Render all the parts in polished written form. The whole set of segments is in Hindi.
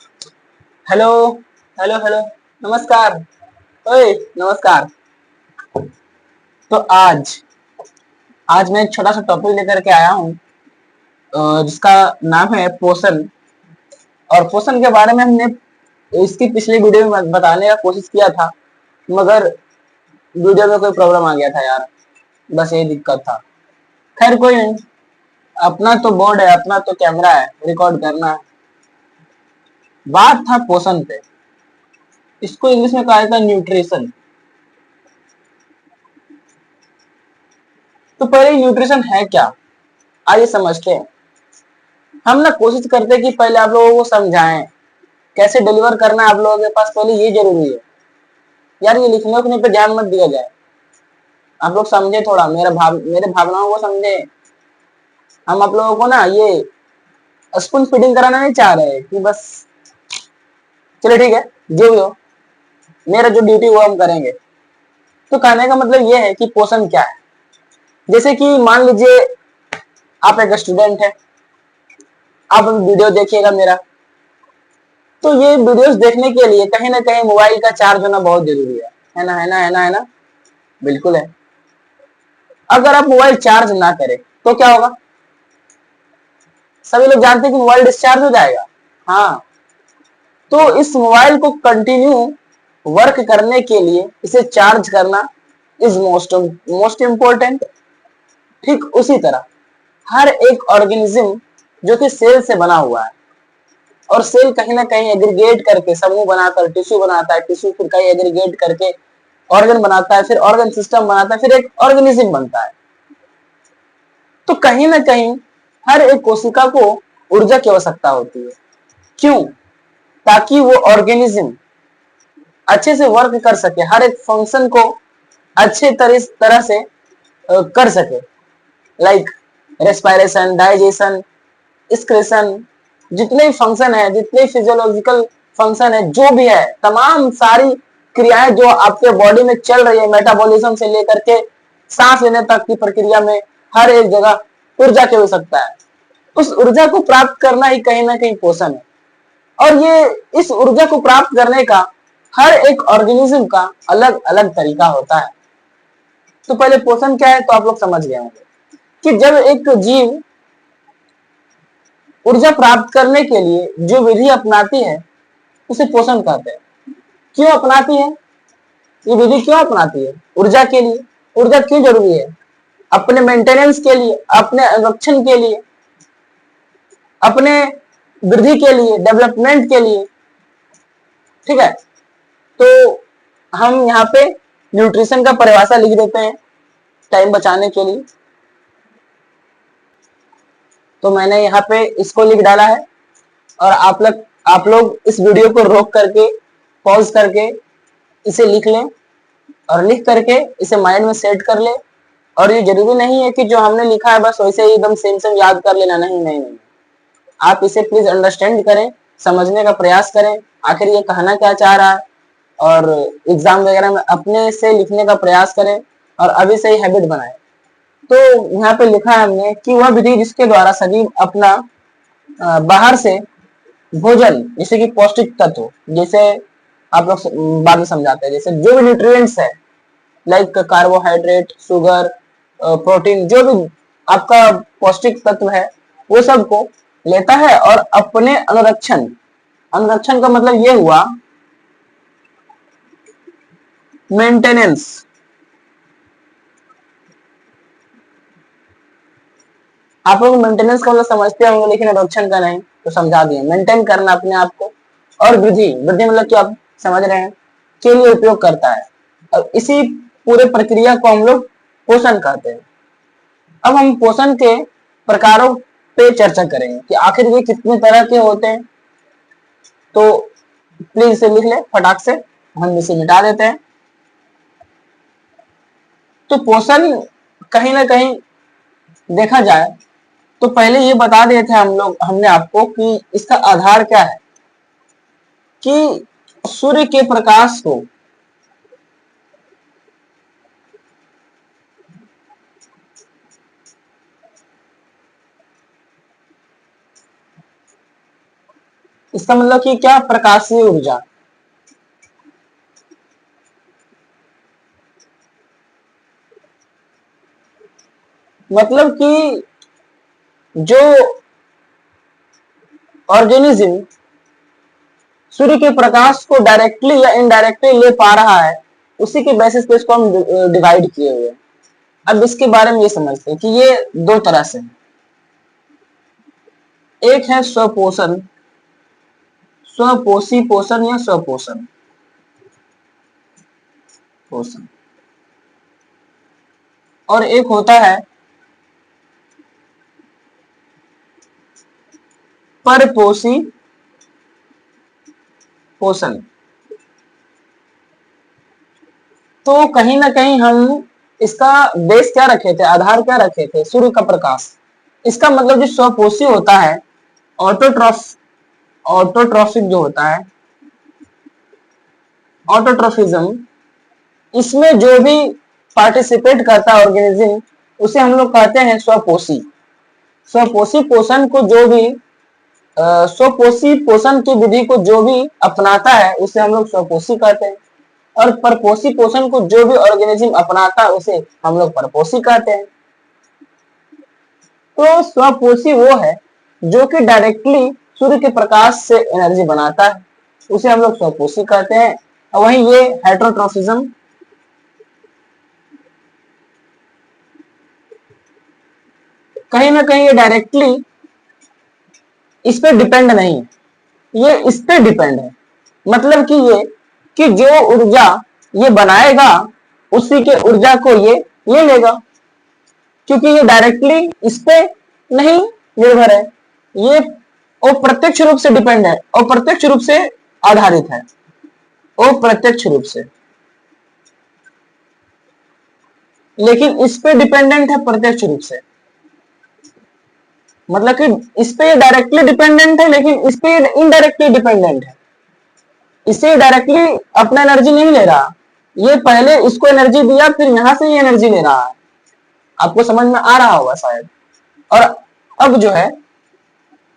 हेलो। Hello hello. नमस्कार। ओए। नमस्कार। तो आज आज मैं एक छोटा सा टॉपिक लेकर के आया हूँ, जिसका नाम है पोषण। और पोषण के बारे में हमने इसकी पिछली वीडियो में बताने का कोशिश किया था, मगर वीडियो में कोई प्रॉब्लम आ गया था यार। बस यही दिक्कत था। खैर कोई नहीं। अपना तो बोर्ड है, अपना तो कैमरा है, रिकॉर्ड करना है। बात था पोषण पे। इसको इंग्लिश में कहा जाता है न्यूट्रिशन। तो पहले न्यूट्रिशन है क्या, आइए समझते हैं। हम ना कोशिश करते हैं कि पहले आप लोगों को समझाएं कैसे डिलीवर करना है आप लोगों के पास, पहले ये जरूरी है यार। ये लिखने उखने पे ध्यान मत दिया जाए। आप लोग समझे, थोड़ा मेरे भावनाओं को समझे। हम आप लोगों को ना ये स्पून फीडिंग कराना नहीं चाह रहे कि बस चलो ठीक है, जो भी हो, मेरा जो ड्यूटी वो हम करेंगे। तो कहने का मतलब ये है कि पोषण क्या है। जैसे कि मान लीजिए आप एक स्टूडेंट है, आप वीडियो देखिएगा मेरा। तो ये वीडियोस देखने के लिए कहीं ना कहीं मोबाइल का चार्ज होना बहुत जरूरी है ना, है ना, है ना, है ना। बिल्कुल है। अगर आप मोबाइल चार्ज ना करें तो क्या होगा? सभी लोग जानते हैं कि मोबाइल डिस्चार्ज हो जाएगा। हाँ। तो इस मोबाइल को कंटिन्यू वर्क करने के लिए इसे चार्ज करना इज मोस्ट मोस्ट इम्पोर्टेंट। ठीक उसी तरह हर एक ऑर्गेनिज्म जो कि सेल से बना हुआ है, और सेल कहीं ना कहीं एग्रीगेट करके समूह बनाकर टिश्यू बनाता है, टिश्यू फिर कहीं एग्रीगेट करके ऑर्गन बनाता है, फिर ऑर्गन सिस्टम बनाता है, फिर एक ऑर्गेनिज्म बनता है। तो कहीं ना कहीं हर एक कोशिका को ऊर्जा की आवश्यकता होती है। क्यों? ताकि वो ऑर्गेनिज्म अच्छे से वर्क कर सके, हर एक फंक्शन को अच्छे तरह से कर सके। लाइक रेस्पायरेशन, डाइजेशन, एक्सक्रेशन, जितने भी फंक्शन है, जितने फिजियोलॉजिकल फंक्शन है, जो भी है, तमाम सारी क्रियाएं जो आपके बॉडी में चल रही है, मेटाबॉलिज्म से लेकर के सांस लेने तक की प्रक्रिया में, हर एक जगह ऊर्जा की आवश्यकता है। उस ऊर्जा को प्राप्त करना ही कहीं ना कहीं पोषण है। और ये इस ऊर्जा को प्राप्त करने का हर एक ऑर्गेनिज्म का अलग अलग तरीका होता है। तो पहले पोषण क्या है तो आप लोग समझ गए होंगे कि जब एक जीव ऊर्जा प्राप्त करने के लिए जो विधि अपनाती है उसे पोषण कहते हैं। क्यों अपनाती है? ये विधि क्यों अपनाती है? ऊर्जा के लिए। ऊर्जा क्यों जरूरी है? अपने मेंटेनेंस के लिए, अपने संरक्षण के लिए, अपने वृद्धि के लिए, डेवलपमेंट के लिए। ठीक है। तो हम यहाँ पे न्यूट्रिशन का परिभाषा लिख देते हैं टाइम बचाने के लिए। तो मैंने यहाँ पे इसको लिख डाला है, और आप लोग इस वीडियो को रोक करके, पॉज करके इसे लिख लें, और लिख करके इसे माइंड में सेट कर ले। और ये जरूरी नहीं है कि जो हमने लिखा है बस वैसे ही एकदम सेम सेम याद कर लेना, नहीं नहीं नहीं। आप इसे प्लीज अंडरस्टैंड करें, समझने का प्रयास करें आखिर ये कहना क्या चाह रहा है, और एग्जाम वगैरह में अपने से लिखने का प्रयास करें, और अभी से ही हैबिट बनाएं। तो यहाँ पे लिखा है हमने कि वह विधि जिसके द्वारा सजीव अपना बाहर से भोजन, जैसे कि पौष्टिक तत्व, जैसे आप लोग बाद में समझाते हैं, जैसे जो भी न्यूट्रिएंट्स है, लाइक कार्बोहाइड्रेट, शुगर, प्रोटीन, जो भी आपका पौष्टिक तत्व है, वो सब को लेता है और अपने अनुरक्षण, अनुरक्षण का मतलब ये हुआ मेंटेनेंस। आप लोग मेंटेनेंस का मतलब समझते होंगे, लेकिन अनुरक्षण का नहीं, तो समझा दिए। मेंटेन करना अपने आप को, और वृद्धि, वृद्धि मतलब कि आप समझ रहे हैं, के लिए उपयोग करता है। और इसी पूरे प्रक्रिया को हम लोग पोषण कहते हैं। अब हम पोषण के प्रकारों पे चर्चा करेंगे कि आखिर ये कितने तरह के होते हैं। तो प्लीज इसे लिख ले फटाक से, हम इसे मिटा देते हैं। तो पोषण कहीं ना कहीं देखा जाए तो पहले ये बता दिए थे हम लोग, हमने आपको कि इसका आधार क्या है, कि सूर्य के प्रकाश को इसका मतलब कि क्या, प्रकाशीय ऊर्जा। मतलब कि जो ऑर्गेनिज्म सूर्य के प्रकाश को डायरेक्टली या इनडायरेक्टली ले पा रहा है, उसी के बेसिस पे इसको हम डिवाइड किए हुए हैं। अब इसके बारे में ये समझते हैं कि ये दो तरह से है। एक है स्वपोषण, स्वपोषी पोषण या स्वपोषण पोषण, और एक होता है परपोषी पोषण। तो कहीं ना कहीं हम इसका बेस क्या रखे थे, आधार क्या रखे थे, सूर्य का प्रकाश। इसका मतलब जो स्वपोषी होता है, ऑटोट्रॉफिक जो होता है, ऑटोट्रॉफिज्म, इसमें जो भी पार्टिसिपेट करता है ऑर्गेनिज्म, उसे हम लोग कहते हैं स्वपोषी। स्वपोषी पोषण को जो भी स्वपोषी पोषण की विधि को जो भी अपनाता है, उसे हम लोग स्वपोषी कहते हैं। और परपोषी पोषण को जो भी ऑर्गेनिज्म अपनाता है, उसे हम लोग परपोषी कहते हैं। तो स्वपोषी वो है जो कि डायरेक्टली सूर्य के प्रकाश से एनर्जी बनाता है, उसे हम लोग स्वपोषी कहते हैं। और वहीं ये हेटेरोट्रॉफिज्म, कहीं ना कहीं ये डायरेक्टली इस पे डिपेंड नहीं है, ये इस पे डिपेंड है। मतलब कि ये कि जो ऊर्जा ये बनाएगा, उसी के ऊर्जा को ये ले लेगा, क्योंकि ये डायरेक्टली इस पे नहीं निर्भर है, ये अप्रत्यक्ष रूप से डिपेंड है, अप्रत्यक्ष रूप से आधारित है, अप्रत्यक्ष रूप से। लेकिन इस पे डिपेंडेंट है प्रत्यक्ष रूप से। मतलब कि इस पे डायरेक्टली डिपेंडेंट है, लेकिन इस पे इनडायरेक्टली डिपेंडेंट है। इसे डायरेक्टली अपना एनर्जी नहीं ले रहा, ये पहले इसको एनर्जी दिया, फिर यहां से ये एनर्जी ले रहा है। आपको समझ में आ रहा होगा शायद। और अब जो है,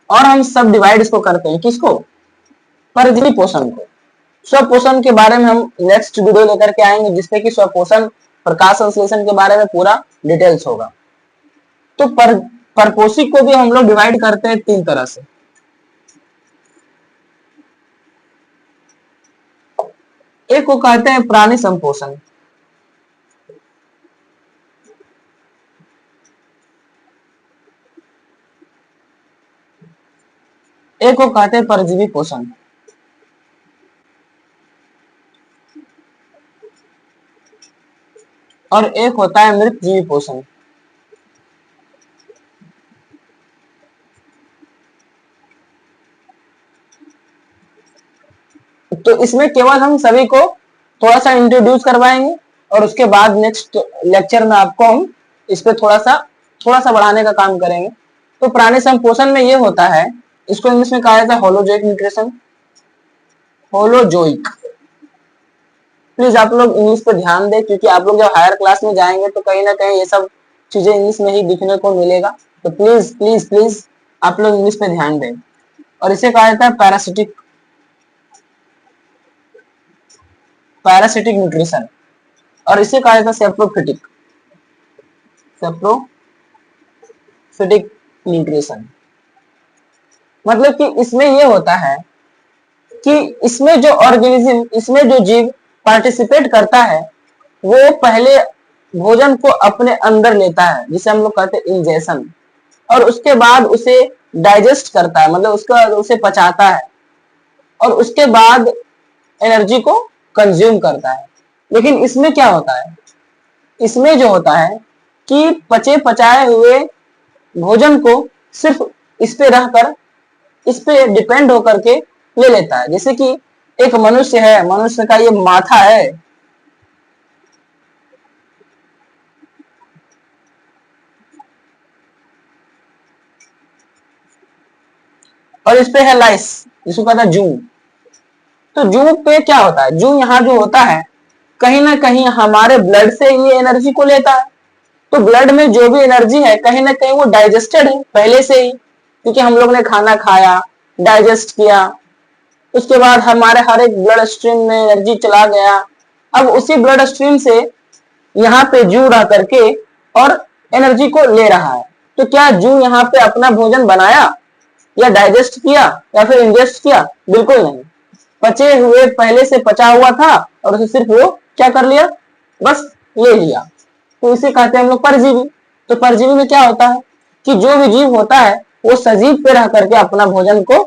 और हम सब डिवाइड इसको करते हैं, किसको, परजीवी पोषण को। स्वपोषण के बारे में हम नेक्स्ट वीडियो लेकर के आएंगे, जिसपे कि स्वपोषण, प्रकाश संश्लेषण के बारे में पूरा डिटेल्स होगा। तो परपोषी को भी हम लोग डिवाइड करते हैं तीन तरह से। एक को कहते हैं प्राणी संपोषण, एक को कहते हैं परजीवी पोषण। और एक होता है मृत जीवी पोषण। तो इसमें केवल हम सभी को थोड़ा सा इंट्रोड्यूस करवाएंगे, और उसके बाद नेक्स्ट लेक्चर में आपको हम इस पे थोड़ा सा बढ़ाने का काम करेंगे। तो प्राणी संपोषण में ये होता है, इसको इंग्लिश में कहा जाता है होलोजोइक न्यूट्रिशन, होलोजोइक। प्लीज आप लोग इंग्लिश पे ध्यान दें, क्योंकि आप लोग जब हायर क्लास में जाएंगे तो कहीं ना कहीं ये सब चीजें इंग्लिश में ही दिखने को मिलेगा। तो प्लीज प्लीज प्लीज आप लोग इंग्लिश पे ध्यान दें। और इसे कहा जाता है पैरासिटिक न्यूट्रिशन, और इसे कहा जाता है सेप्रोफिटिक न्यूट्रिशन। मतलब कि इसमें यह होता है कि इसमें जो ऑर्गेनिज्म, इसमें जो जीव पार्टिसिपेट करता है, वो पहले भोजन को अपने अंदर लेता है, जिसे हम लोग कहते हैं इंजेशन, और उसके बाद उसे डाइजेस्ट करता है, मतलब उसका उसे पचाता है, और उसके बाद एनर्जी को कंज्यूम करता है। लेकिन इसमें क्या होता है, इसमें जो होता है कि पचे पचाए हुए भोजन को सिर्फ इस पे रहकर, इस पे डिपेंड होकर के ले लेता है। जैसे कि एक मनुष्य है, मनुष्य का ये माथा है, और इस पे है लाइस, जिसको कहता है जू। तो जू पे क्या होता है, जू यहाँ जो होता है, कहीं ना कहीं हमारे ब्लड से ये एनर्जी को लेता है। तो ब्लड में जो भी एनर्जी है, कहीं ना कहीं वो डाइजेस्टेड है पहले से ही, क्योंकि हम लोग ने खाना खाया, डाइजेस्ट किया, उसके बाद हमारे हर एक ब्लड स्ट्रीम में एनर्जी चला गया। अब उसी ब्लड स्ट्रीम से यहाँ पे जू रह करके और एनर्जी को ले रहा है। तो क्या जू यहाँ पे अपना भोजन बनाया या डाइजेस्ट किया या फिर इंजेस्ट किया? बिल्कुल नहीं। पचे हुए पहले से पचा हुआ था और उसे सिर्फ वो क्या कर लिया, बस ले लिया। तो इसे कहते हैं हम लोग परजीवी। तो परजीवी में क्या होता है कि जो भी जीव होता है वो सजीव पे रह करके अपना भोजन को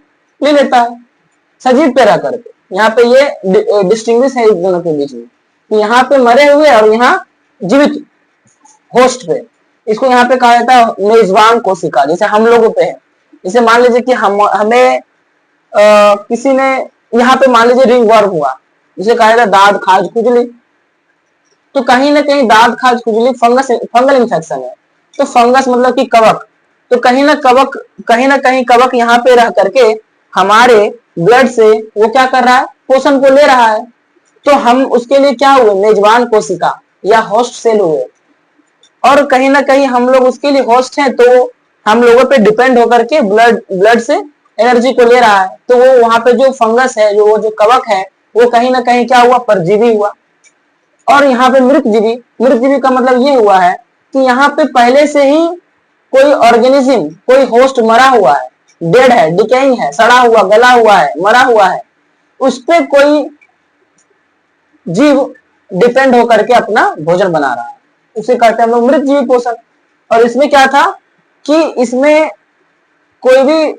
ले लेता है, सजीव पे रह करके। यहाँ पे ये डिस्टिंग्विश है इस दोनों के बीच में कि यहाँ पे मरे हुए और यहाँ जीवित होस्ट पे। इसको यहाँ पे कहा जाता है मेजबान कोशिका, जैसे हम लोगों पे है। जैसे मान लीजिए कि हमें किसी ने यहाँ पे मान लीजिए रिंग वर्म हुआ, जिसे कहा जाता है दाद खाज खुजली। तो कहीं ना कहीं दाद खाज खुजली फंगल इन्फेक्शन है। तो फंगस मतलब कि कवक। तो कहीं ना कहीं कवक यहाँ पे रह करके हमारे ब्लड से वो क्या कर रहा है, पोषण को ले रहा है। तो हम उसके लिए क्या हुए, मेजबान कोशिका या होस्ट सेल हुए। और कहीं ना कहीं हम लोग उसके लिए होस्ट हैं, तो हम लोगों पे डिपेंड होकर के ब्लड से एनर्जी को ले रहा है। तो वो वहां पे जो फंगस है, जो कवक है, वो कहीं ना कहीं क्या हुआ, परजीवी हुआ। और यहाँ पे मृतजीवी का मतलब ये हुआ है कि यहाँ पे पहले से ही कोई ऑर्गेनिज्म, कोई होस्ट मरा हुआ है, डेड है, डिकेइंग है, सड़ा हुआ, गला हुआ है, मरा हुआ है, उस पे कोई जीव डिपेंड होकर के अपना भोजन बना रहा है। उसे कहते हैं हम लोग मृतजीवी पोषण। और इसमें क्या था कि इसमें कोई भी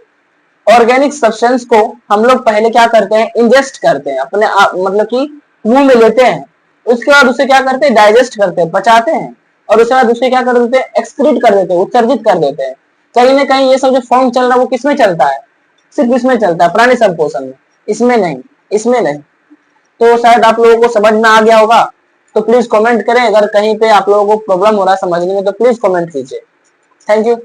ऑर्गेनिक सब्सटेंस को हम लोग पहले क्या करते हैं, इंजेस्ट करते हैं अपने मतलब कि मुंह में लेते हैं। उसके बाद उसे क्या करते हैं, डाइजेस्ट करते हैं, पचाते हैं। और उसके बाद उसे क्या कर देते हैं, एक्सक्रीट कर देते हैं, उत्सर्जित कर देते हैं। कहीं ना कहीं ये सब जो फॉर्म चल रहा है वो किसमें चलता है, सिर्फ इसमें चलता है, प्राणी संपोषण में। इसमें नहीं, इसमें नहीं। तो शायद आप लोगों को समझ में आ गया होगा। तो प्लीज कमेंट करें, अगर कहीं पे आप लोगों को प्रॉब्लम हो रहा है समझने में तो प्लीज कमेंट कीजिए। Thank you.